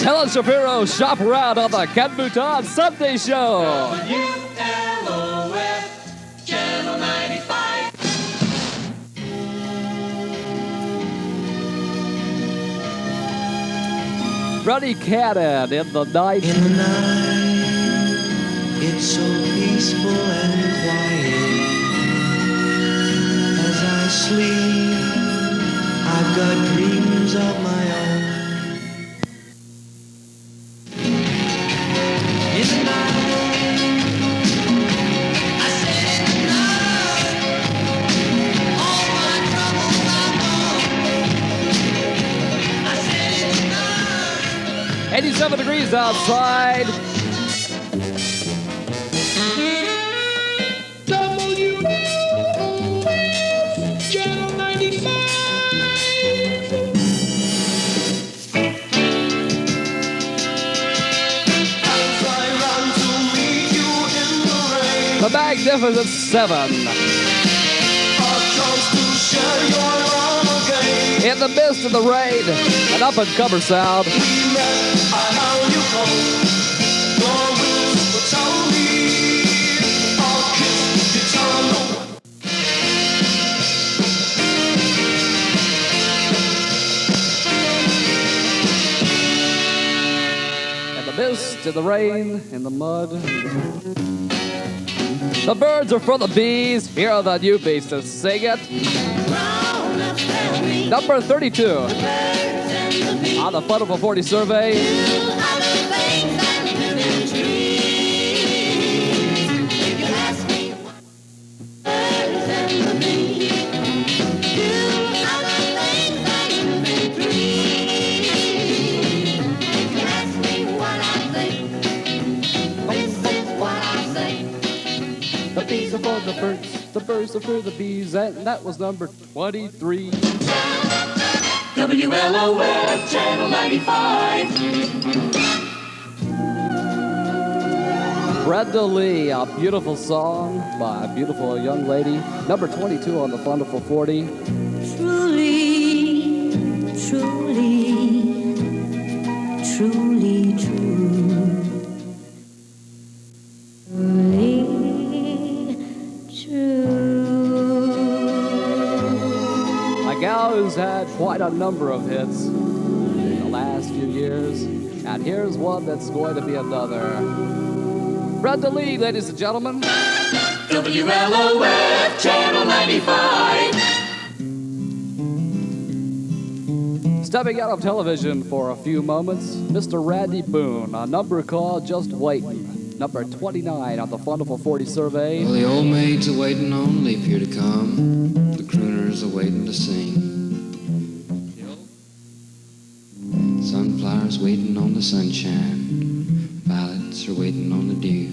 Helen Shapiro, shop around on the Ken Bouton Sunday Show. WLOF, Channel 95. Freddie Cannon in the night. In the night, it's so peaceful and quiet. As I sleep, I've got dreams of my own. In the night, I said in the night, all my troubles are gone. I said in the night. 87 degrees outside. WLOF, Channel 95. The Magnificent Seven. In the midst of the rain, an up-and-comer sound. In the mist, in the rain, in the mud. The birds are for the bees. Here are the new bees to sing it. Number 32 on the Fun of 40 survey. The bees are for the birds are for the bees, and that was number 23. WLOF, Channel 95. Brenda Lee, a beautiful song by a beautiful young lady. Number 22 on the Wonderful 40. Truly, truly, truly true. Truly true. A gal who's had quite a number of hits in the last few years. And here's one that's going to be another. Brenda Lee, ladies and gentlemen. WLOF, Channel 95. Stepping out of television for a few moments, Mr. Randy Boone, a number called Just Waitin'. Number 29 on the Wonderful 40 survey. Well, the old maids are waiting on leap year to come. The crooners are waiting to sing. Sunflowers waiting on the sunshine. Violets are waiting on the dew.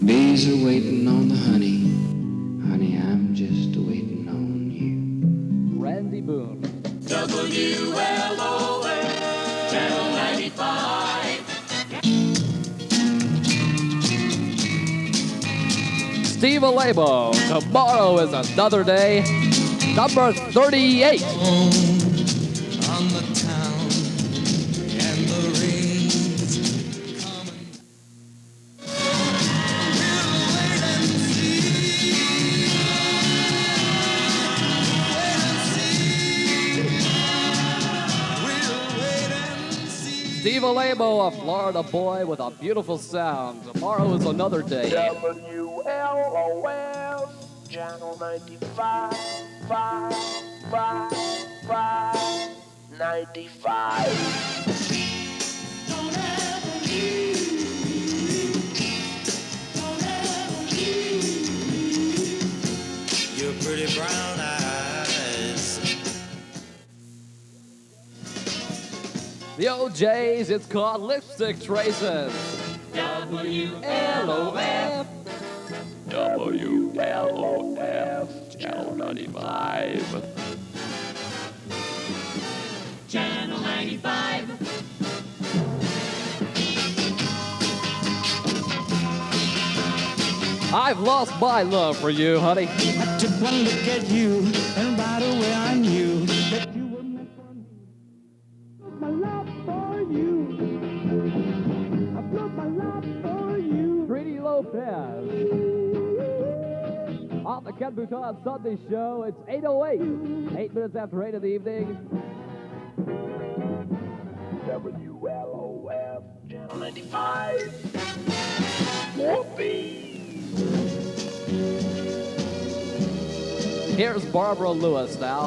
Bees are waiting on the honey. Honey, I'm just waiting on you. Randy Boone. WLOF, Channel 95. Steve Alebo, tomorrow is another day. Number 38. On the town and the rains coming. We'll wait and see. Wait and see. We'll wait and see. Steve Alebo, a Florida boy with a beautiful sound. Tomorrow is another day. WLOF, Channel 95, 95. Don't ever leave. Don't ever leave. Your pretty brown eyes. The OJs, it's called Lipstick Traces. WLOF, WLOF, Channel 95. Channel 95. I've lost my love for you, honey. I took one look at you, and right Ken Bouton Sunday show. It's 8:08. 8 minutes after 8 in the evening. WLOF, Channel 95. Whoopee. Here's Barbara Lewis now.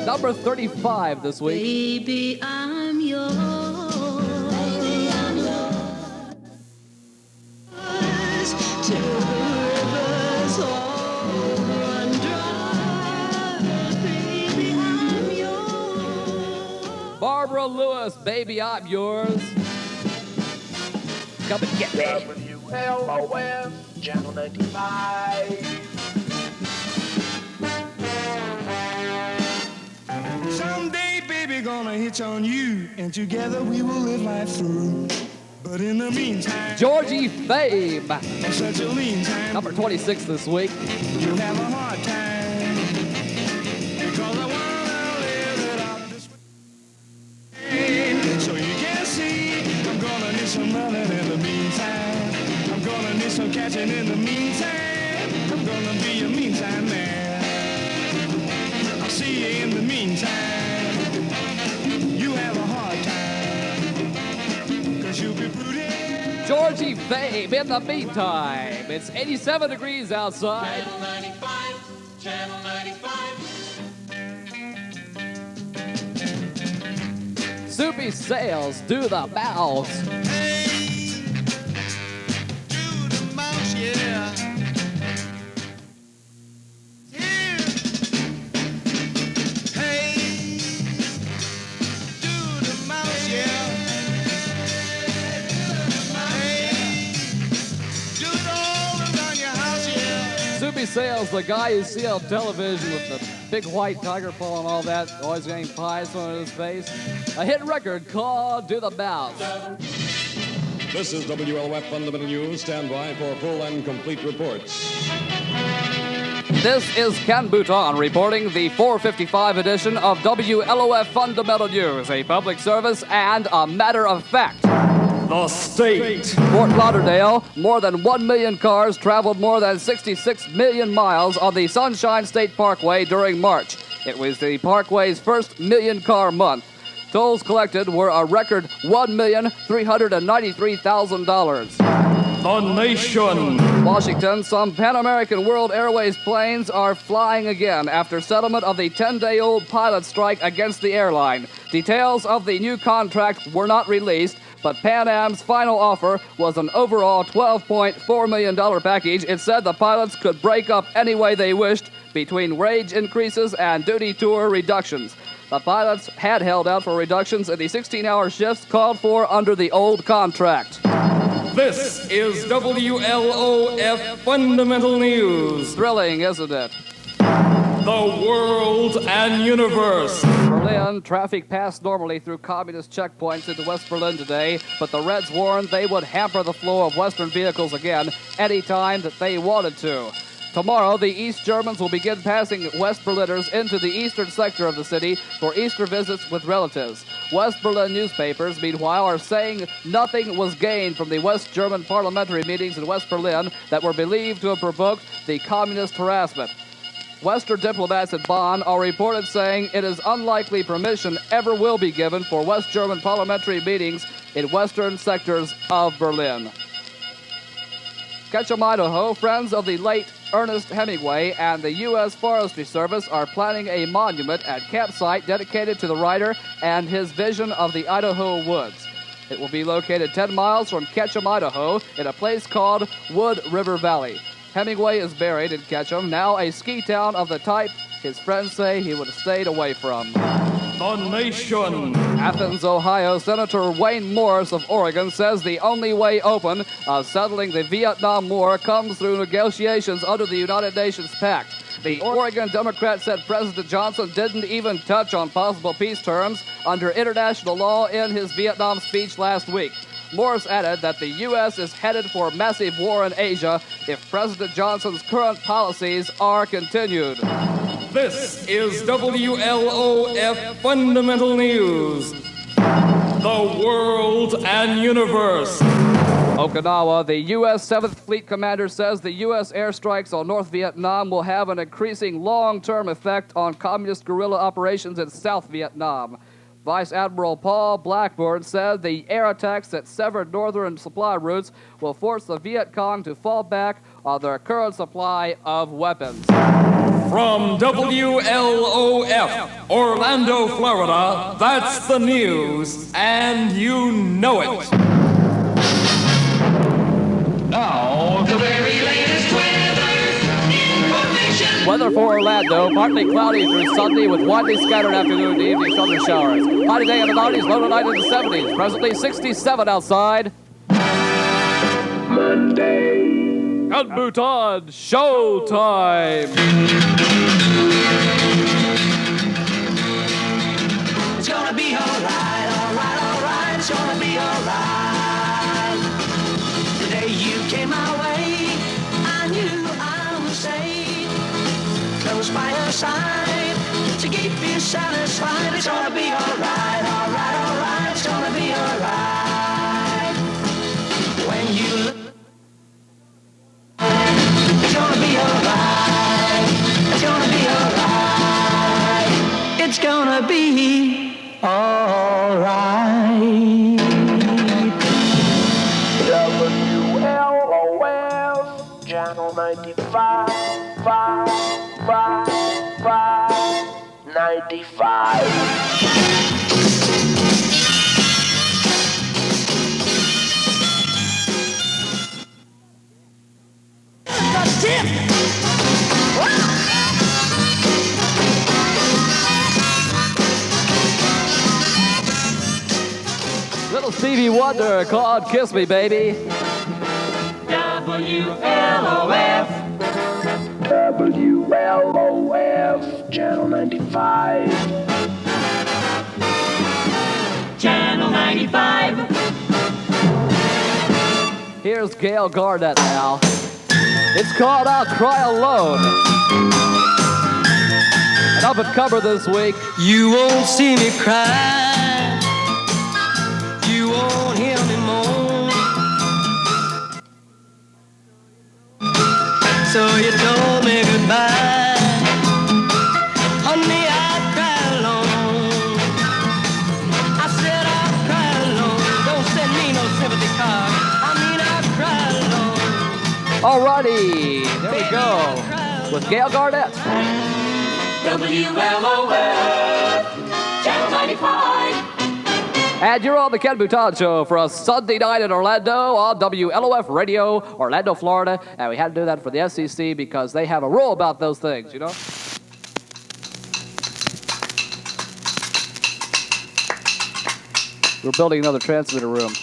Number 35 this week. Baby, I'm yours. Baby, I'm yours. Till the rivers all run dry. Baby, I'm yours. Barbara Lewis, baby, I'm yours. Come and get me. WLOF, Channel 95. Someday, baby, gonna hitch on you, and together we will live life through. But in the meantime, Georgie Fame, in such a lean time, number 26 this week. you'll have a hard time. Because I wanna live it up this way. So you can see, I'm gonna need some loving in the meantime. I'm gonna need some catching in the meantime. I'm gonna be a meantime man. I'll see you in the meantime. You have a hard time. Cause you'll be prudent. Georgie Fame in the meantime. It's 87 degrees outside. Channel 95, Channel 95. Soupy Sales do the bounce. Hey, do the mouse, yeah. Here. Hey, do the mouse, yeah. Hey, do it all around your house, yeah. Soupy Sales, the guy you see on television with the big white tiger paw and all that, always getting pies on his face. A hit record called Do the Bounce. This is WLOF Fundamental News. Stand by for full and complete reports. This is Ken Bouton reporting the 455 edition of WLOF Fundamental News, a public service and a matter of fact. The state. Fort Lauderdale, more than 1 million cars traveled more than 66 million miles on the Sunshine State Parkway during March. It was the parkway's first million-car month. Tolls collected were a record $1,393,000. The nation. Washington, some Pan American World Airways planes are flying again after settlement of the 10-day-old pilot strike against the airline. Details of the new contract were not released, but Pan Am's final offer was an overall $12.4 million package. It said the pilots could break up any way they wished between wage increases and duty tour reductions. The pilots had held out for reductions in the 16-hour shifts called for under the old contract. This is WLOF Fundamental News. Thrilling, isn't it? The world and universe. Berlin, traffic passed normally through communist checkpoints into West Berlin today, but the Reds warned they would hamper the flow of Western vehicles again anytime that they wanted to. Tomorrow, the East Germans will begin passing West Berliners into the eastern sector of the city for Easter visits with relatives. West Berlin newspapers, meanwhile, are saying nothing was gained from the West German parliamentary meetings in West Berlin that were believed to have provoked the communist harassment. Western diplomats at Bonn are reported saying it is unlikely permission ever will be given for West German parliamentary meetings in western sectors of Berlin. Ketchum, Idaho, friends of the late Ernest Hemingway and the U.S. Forestry Service are planning a monument at campsite dedicated to the writer and his vision of the Idaho woods. It will be located 10 miles from Ketchum, Idaho, in a place called Wood River Valley. Hemingway is buried in Ketchum, now a ski town of the type his friends say he would have stayed away from. The nation. Athens, Ohio, Senator Wayne Morris of Oregon says the only way open of settling the Vietnam War comes through negotiations under the United Nations Pact. The Oregon Democrat said President Johnson didn't even touch on possible peace terms under international law in his Vietnam speech last week. Morris added that the U.S. is headed for massive war in Asia if President Johnson's current policies are continued. This is WLOF Fundamental News. The world and universe. Okinawa, the U.S. 7th Fleet Commander says the U.S. airstrikes on North Vietnam will have an increasing long-term effect on communist guerrilla operations in South Vietnam. Vice Admiral Paul Blackburn said the air attacks that severed northern supply routes will force the Viet Cong to fall back on their current supply of weapons. From WLOF, Orlando, Florida, that's the news, and you know it. Now, the very latest weather information. Weather for Orlando, partly cloudy through Sunday with widely scattered afternoon and evening thunder showers. High today in the 90s, low tonight in the 70s. Presently 67 outside. Monday. And Bouton, showtime! It's gonna be alright, alright, alright. It's gonna be alright. The day you came my way, I knew I would stay close by your side to keep you satisfied. It's gonna be alright, alright, alright. It's gonna be alright. When you look, it's gonna be alright. It's gonna be alright. It's gonna be alright. WLOF, Channel 95, 5, 5, 5, 95. Little Stevie Wonder called Kiss Me, Baby. WLOF. WLOF, Channel 95. Channel 95. Here's Gail Garnett now. It's called I'll Cry Alone. And up and cover this week. You won't see me cry. You won't hear me moan. So you told me goodbye. Honey, I'll cry alone. I said I'll cry alone. Don't send me no sympathy card. I mean, I'll cry alone. Alrighty, there we go. With Gail Garnett. WLOF. Channel 95. And you're on the Ken Bouton Show for a Sunday night in Orlando on WLOF Radio, Orlando, Florida. And we had to do that for the SEC because they have a rule about those things, you know? We're building another transmitter room.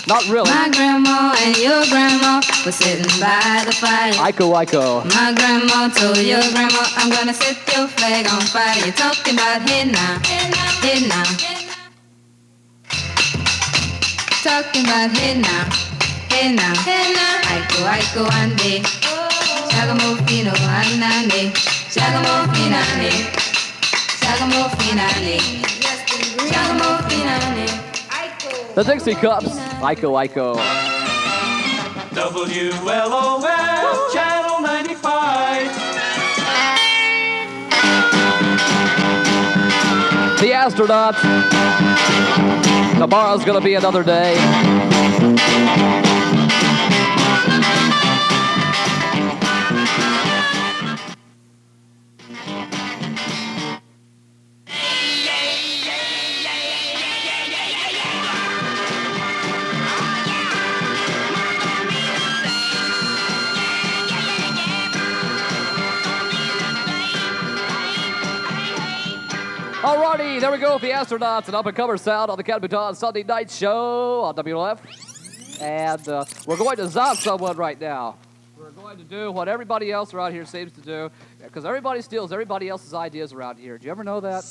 Not really. My grandma and your grandma were sitting by the fire. Iko. My grandma told your grandma, I'm gonna set your flag on fire. You're talking about hey now, hey now. Talking about hey now. Iko ande. Shagamo fino anane. Shagamo finale. The Dixie Cups. Iko. WLOF. Channel 95. The astronauts. Tomorrow's gonna be another day. Alrighty, there we go with the astronauts and up-and-comer sound on the Ken Bouton Sunday Night Show on WLF. And we're going to zap someone right now. We're going to do what everybody else around here seems to do, because everybody steals everybody else's ideas around here. Do you ever know that?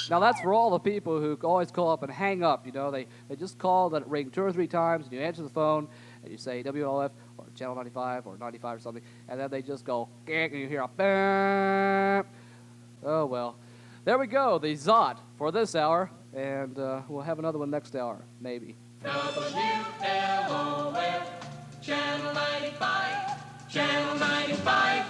Now that's for all the people who always call up and hang up, you know. They just call, let it ring 2 or 3 times, and you answer the phone, and you say WLF or Channel 95 or 95 or something, and then they just go, and you hear a bam. Oh, well. There we go, the Zot for this hour, and we'll have another one next hour, maybe. WLOF, Channel 95, Channel 95.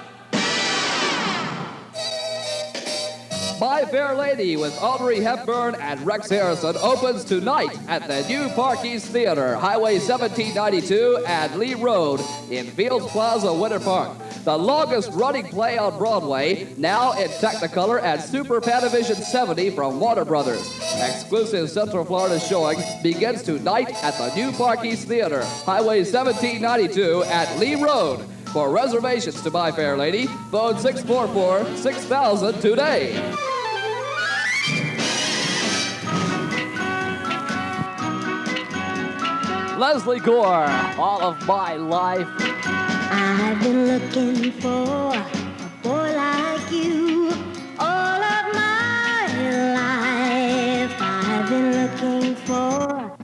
My Fair Lady with Audrey Hepburn and Rex Harrison opens tonight at the New Park East Theater, Highway 1792 and Lee Road in Fields Plaza, Winter Park. The longest running play on Broadway, now in Technicolor and Super Panavision 70 from Warner Brothers. Exclusive Central Florida showing begins tonight at the New Park East Theater, Highway 1792 at Lee Road. For reservations to My Fair Lady, phone 644-6000 today. Leslie Gore, All of My Life. I've been looking for a boy like you all of my life. I've been looking for all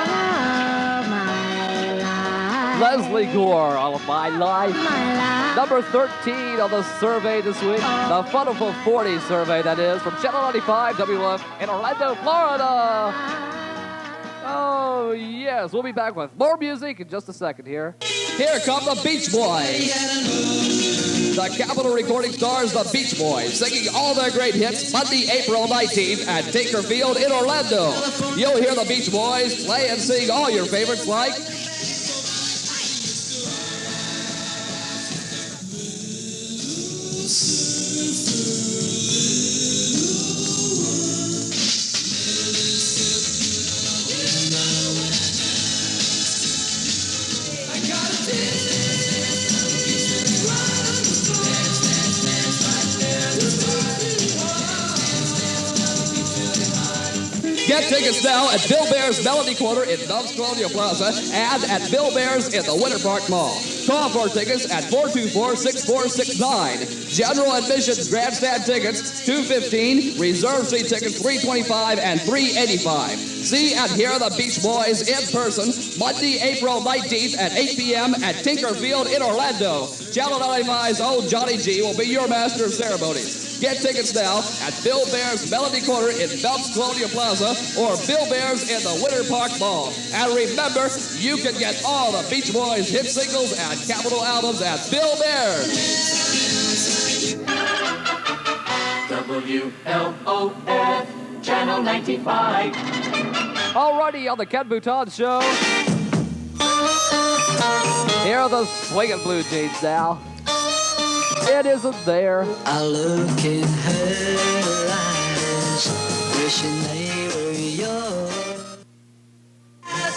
of my life. Leslie Gore, All of My Life. My life. Number 13 on the survey this week. The Funnelful 40 survey, that is, from Channel 95 WLOF in Orlando, Florida. Oh, yes. We'll be back with more music in just a second here. Here come the Beach Boys. The Capitol Recording stars the Beach Boys, singing all their great hits Monday, April 19th at Tinker Field in Orlando. You'll hear the Beach Boys play and sing all your favorites like... Get tickets now at Bill Bear's Melody Quarter in Dove's Colonial Plaza and at Bill Bear's in the Winter Park Mall. Call for tickets at 424-6469. General admissions grandstand tickets $215, reserve seat tickets $325 and $385. See and hear the Beach Boys in person Monday, April 19th at 8 p.m. at Tinker Field in Orlando. Channel 95's old Johnny G will be your master of ceremonies. Get tickets now at Bill Bear's Melody Quarter in Phelps Colonial Plaza or Bill Bear's in the Winter Park Mall. And remember, you can get all the Beach Boys hit singles and Capitol albums at Bill Bear's. WLOF, Channel 95. Alrighty, on the Ken Bouton Show. Here are the Swingin' Blue Jeans now. It isn't there. I look in her eyes, wishing they were yours. As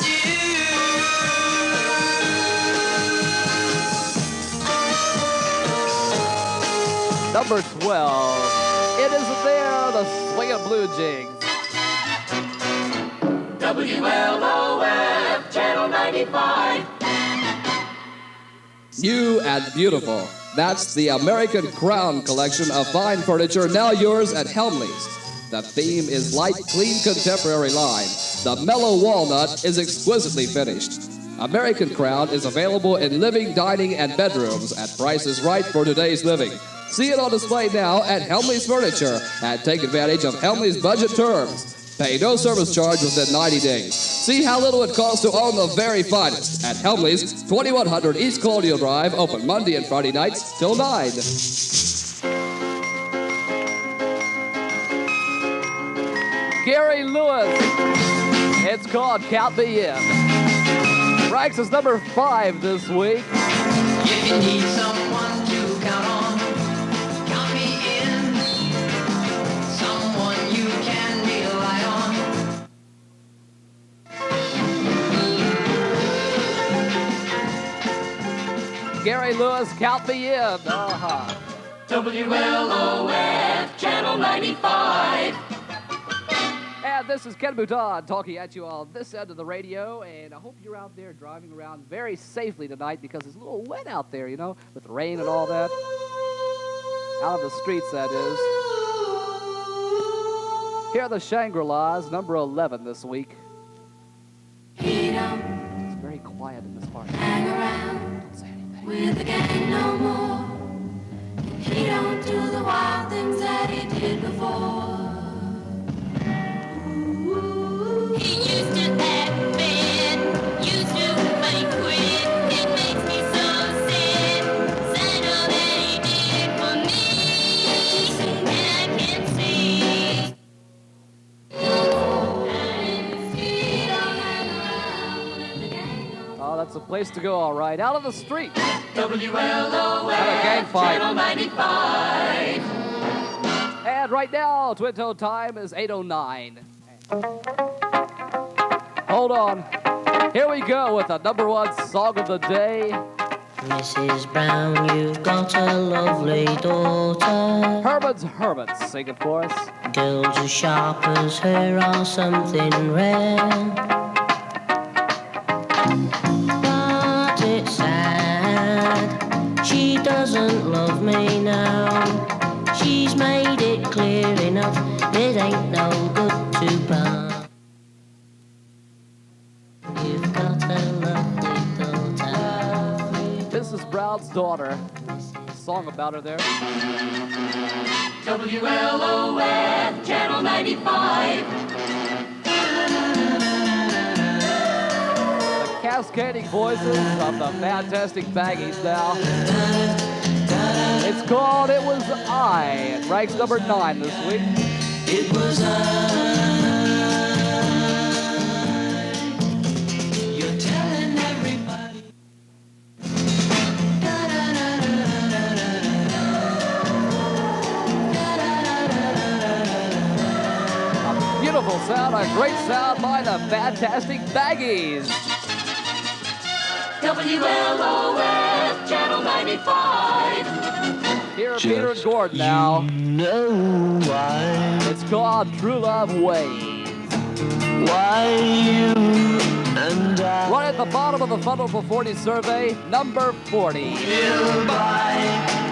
Number 12. It isn't there. The Swingin' Blue Jeans. WLOF, Channel 95. New and beautiful. That's the American Crown collection of fine furniture, now yours at Helmley's. The theme is light, clean, contemporary line. The mellow walnut is exquisitely finished. American Crown is available in living, dining, and bedrooms at prices right for today's living. See it on display now at Helmley's Furniture and take advantage of Helmley's budget terms. Pay no service charge within 90 days. See how little it costs to own the very finest at Helmley's, 2100 East Colonial Drive, open Monday and Friday nights till 9. Gary Lewis. It's called Count Me In. Ranks as number 5 this week. if you need someone to count on, count me in. Someone you can rely on. Gary Lewis, Count Me In. Uh-huh. WLOF, Channel 95. And this is Ken Bouton talking at you on this end of the radio, and I hope you're out there driving around very safely tonight because it's a little wet out there, you know, with the rain and all that. Out of the streets, that is. Here are the Shangri-Las, number 11 this week. It's very quiet in this part. Hang around Don't say anything. with the gang no more. He don't do the wild things that he did Oh, that's a place to go, all right. Out of the street. WLOF, Had a gang fight. Channel 95. And right now, Twin Toe time is 8:09. Hold on. Here we go with the number one song of the day. Mrs. Brown, you've got a lovely daughter. Herman's Hermits, sing it for us. Girls as sharp as her are something rare. But it's sad, she doesn't love me now. She's made it clear enough, it ain't no good to part. You've got a lovely daughter. Mrs. Brown's daughter. Song about her there. WLOF, Channel 95. The cascading voices of the fantastic baggies now. It's called It Was I. It ranks number 9 this week. It was You're telling everybody. A beautiful sound, a great sound by the fantastic baggies. WLOF, Channel 95. Here, Peter and Gordon now. Know why? It's called True Love Ways. Why you and I Right at the bottom of the Funnel for 40 survey, number 40. will buy